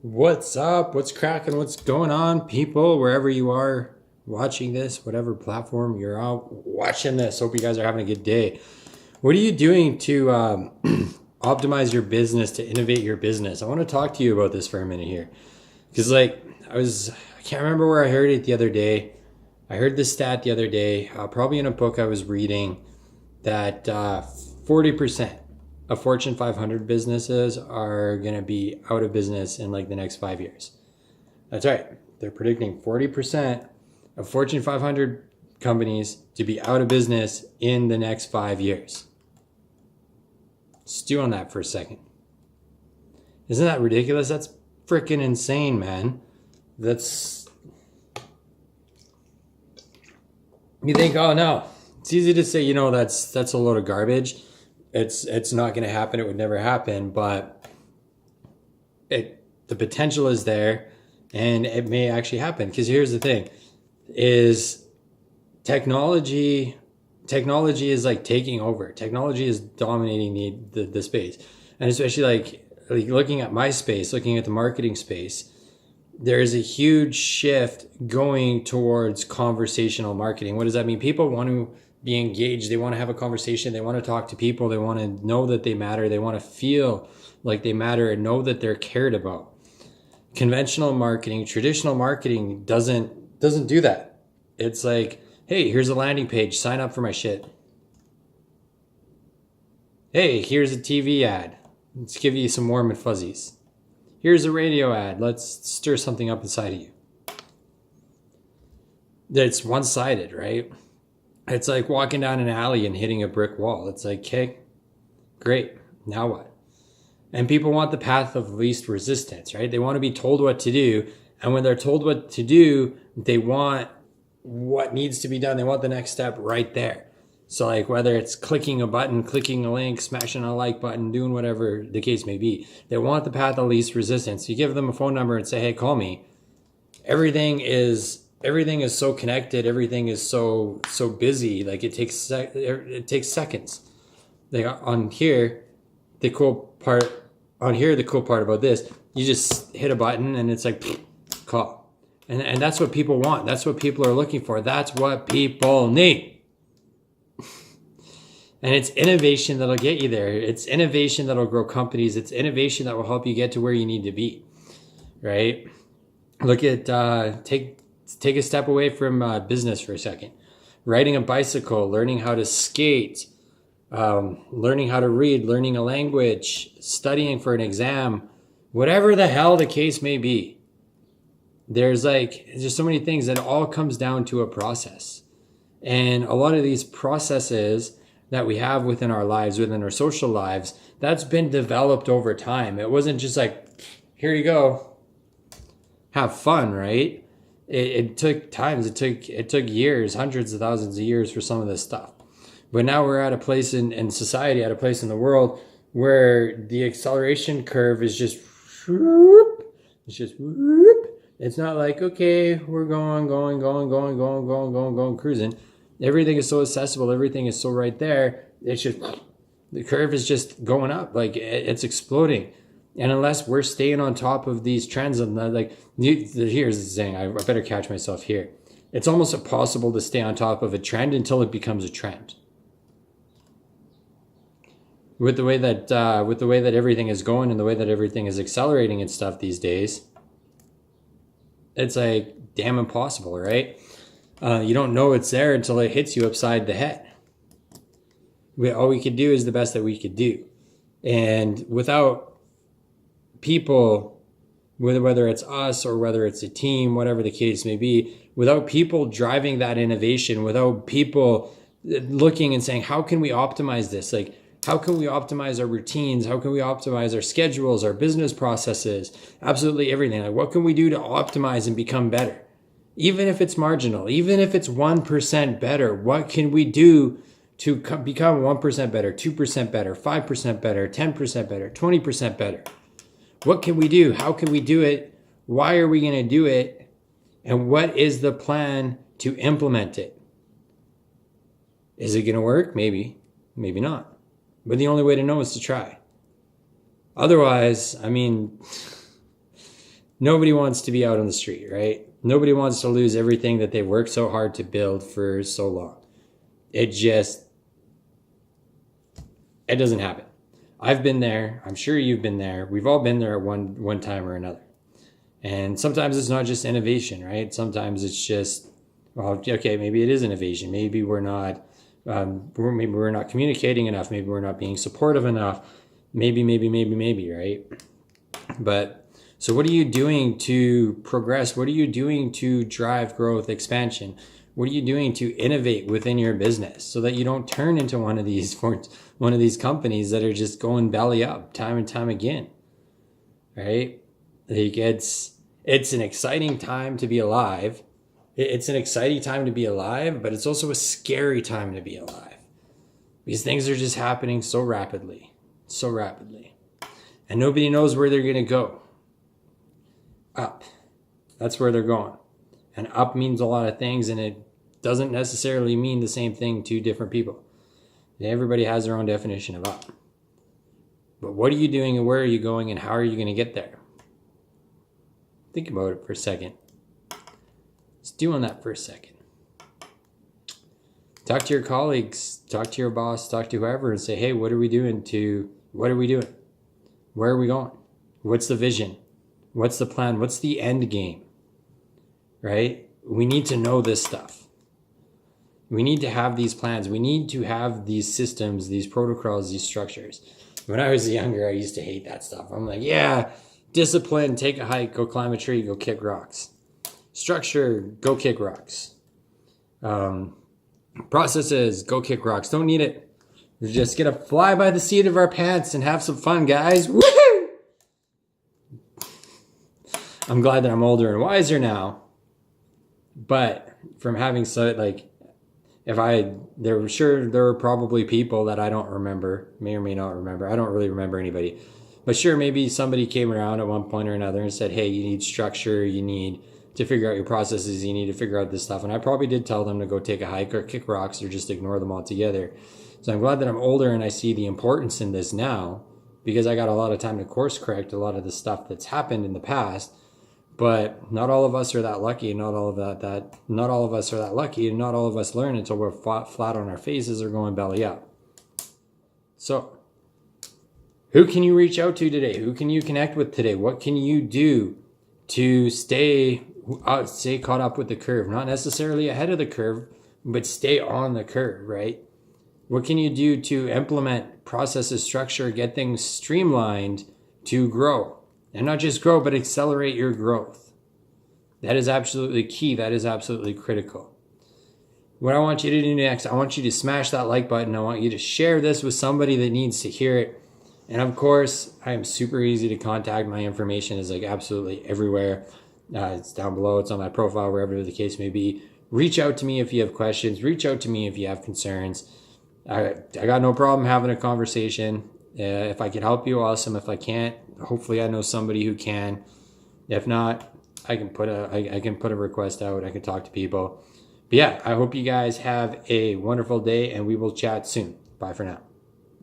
What's up? What's cracking? What's going on, people? Wherever you are watching this, whatever platform you're out watching this, hope you guys are having a good day. What are you doing to optimize your business, to innovate your business? I want to talk to you about this for a minute here. Because, I can't remember where I heard it the other day. I heard this stat the other day, probably in a book I was reading, that 40% of Fortune 500 businesses are going to be out of business in like the next 5 years. That's right. They're predicting 40% of Fortune 500 companies to be out of business in the next 5 years. Stew on that for a second. Isn't that ridiculous? That's freaking insane, man. You think, oh no, it's easy to say, that's a load of garbage. It's not going to happen. It would never happen, but the potential is there, and it may actually happen. Because here's the thing: is technology is like taking over. Technology is dominating the space, and especially like looking at my space, looking at the marketing space. There is a huge shift going towards conversational marketing. What does that mean? People want to be engaged. They want to have a conversation. They want to talk to people. They want to know that they matter. They want to feel like they matter and know that they're cared about. Conventional marketing, traditional marketing doesn't do that. It's like, hey, here's a landing page. Sign up for my shit. Hey, here's a TV ad. Let's give you some warm and fuzzies. Here's a radio ad. Let's stir something up inside of you. It's one-sided, right? It's like walking down an alley and hitting a brick wall. It's like, okay, great. Now what? And people want the path of least resistance, right? They want to be told what to do. And when they're told what to do, they want what needs to be done. They want the next step right there. So like whether it's clicking a button, clicking a link, smashing a like button, doing whatever the case may be, they want the path of least resistance. You give them a phone number and say, hey, call me. Everything is so connected. Everything is so busy. Like it takes seconds. Like on here, the cool part about this, you just hit a button and it's like call. And that's what people want. That's what people are looking for. That's what people need. And it's innovation that'll get you there. It's innovation that'll grow companies. It's innovation that will help you get to where you need to be, right? Look at, take a step away from business for a second. Riding a bicycle, learning how to skate, learning how to read, learning a language, studying for an exam, whatever the hell the case may be. There's so many things that all comes down to a process. And a lot of these processes that we have within our lives, within our social lives, that's been developed over time. It wasn't just like, here you go, have fun, right? It took times, it took years, hundreds of thousands of years for some of this stuff. But now we're at a place in society, at a place in the world where the acceleration curve is just, it's not like, okay, we're going, cruising. Everything is so accessible. Everything is so right there. It's just, the curve is just going up. Like it's exploding. And unless we're staying on top of these trends, and here's the thing, I better catch myself here. It's almost impossible to stay on top of a trend until it becomes a trend. With the way that everything is going and the way that everything is accelerating and stuff these days, it's like damn impossible, right? You don't know it's there until it hits you upside the head. All we could do is the best that we could do. And without people, whether it's us or whether it's a team, whatever the case may be, without people driving that innovation, without people looking and saying, how can we optimize this? Like, how can we optimize our routines? How can we optimize our schedules, our business processes, absolutely everything? Like, what can we do to optimize and become better? Even if it's marginal, even if it's 1% better, what can we do to become 1% better, 2% better, 5% better, 10% better, 20% better? What can we do? How can we do it? Why are we going to do it? And what is the plan to implement it? Is it going to work? Maybe, maybe not. But the only way to know is to try. Otherwise, I mean, Nobody wants to be out on the street, right? Nobody wants to lose everything that they worked so hard to build for so long. It doesn't happen. I've been there. I'm sure you've been there. We've all been there at one time or another. And sometimes it's not just innovation, right? Sometimes it's just, well, okay, maybe it is innovation. Maybe we're not communicating enough. Maybe we're not being supportive enough. Maybe, right? But so what are you doing to progress? What are you doing to drive growth, expansion? What are you doing to innovate within your business so that you don't turn into one of these companies that are just going belly up time and time again, right? Like it's an exciting time to be alive. It's an exciting time to be alive, but it's also a scary time to be alive because things are just happening so rapidly, and nobody knows where they're going to go. Up. That's where they're going. And up means a lot of things, and it doesn't necessarily mean the same thing to different people. Everybody has their own definition of up. But what are you doing and where are you going and how are you going to get there? Think about it for a second. Stew on that for a second. Talk to your colleagues, talk to your boss, talk to whoever and say, hey, what are we doing? Where are we going? What's the vision? What's the plan? What's the end game? Right? We need to know this stuff. We need to have these plans. We need to have these systems, these protocols, these structures. When I was younger, I used to hate that stuff. I'm like, yeah, discipline, take a hike, go climb a tree, go kick rocks. Structure, go kick rocks. Processes, go kick rocks. Don't need it. We're just going to fly by the seat of our pants and have some fun, guys. Woohoo! I'm glad that I'm older and wiser now. But from having said, like, there were probably people that I don't remember, may or may not remember. I don't really remember anybody. But sure, maybe somebody came around at one point or another and said, hey, you need structure, you need to figure out your processes, you need to figure out this stuff. And I probably did tell them to go take a hike or kick rocks or just ignore them altogether. So I'm glad that I'm older and I see the importance in this now because I got a lot of time to course correct a lot of the stuff that's happened in the past. But not all of us are that lucky. Not all of us are that lucky, and not all of us learn until we're flat on our faces or going belly up. So, who can you reach out to today? Who can you connect with today? What can you do to stay caught up with the curve? Not necessarily ahead of the curve, but stay on the curve, right? What can you do to implement processes, structure, get things streamlined to grow? And not just grow, but accelerate your growth. That is absolutely key. That is absolutely critical. What I want you to do next, I want you to smash that like button. I want you to share this with somebody that needs to hear it. And of course, I am super easy to contact. My information is like absolutely everywhere. It's down below. It's on my profile, wherever the case may be. Reach out to me if you have questions. Reach out to me if you have concerns. I got no problem having a conversation. If I can help you, awesome. If I can't, hopefully I know somebody who can. If not, I can put a request out. I can talk to people. But yeah, I hope you guys have a wonderful day and we will chat soon. Bye for now.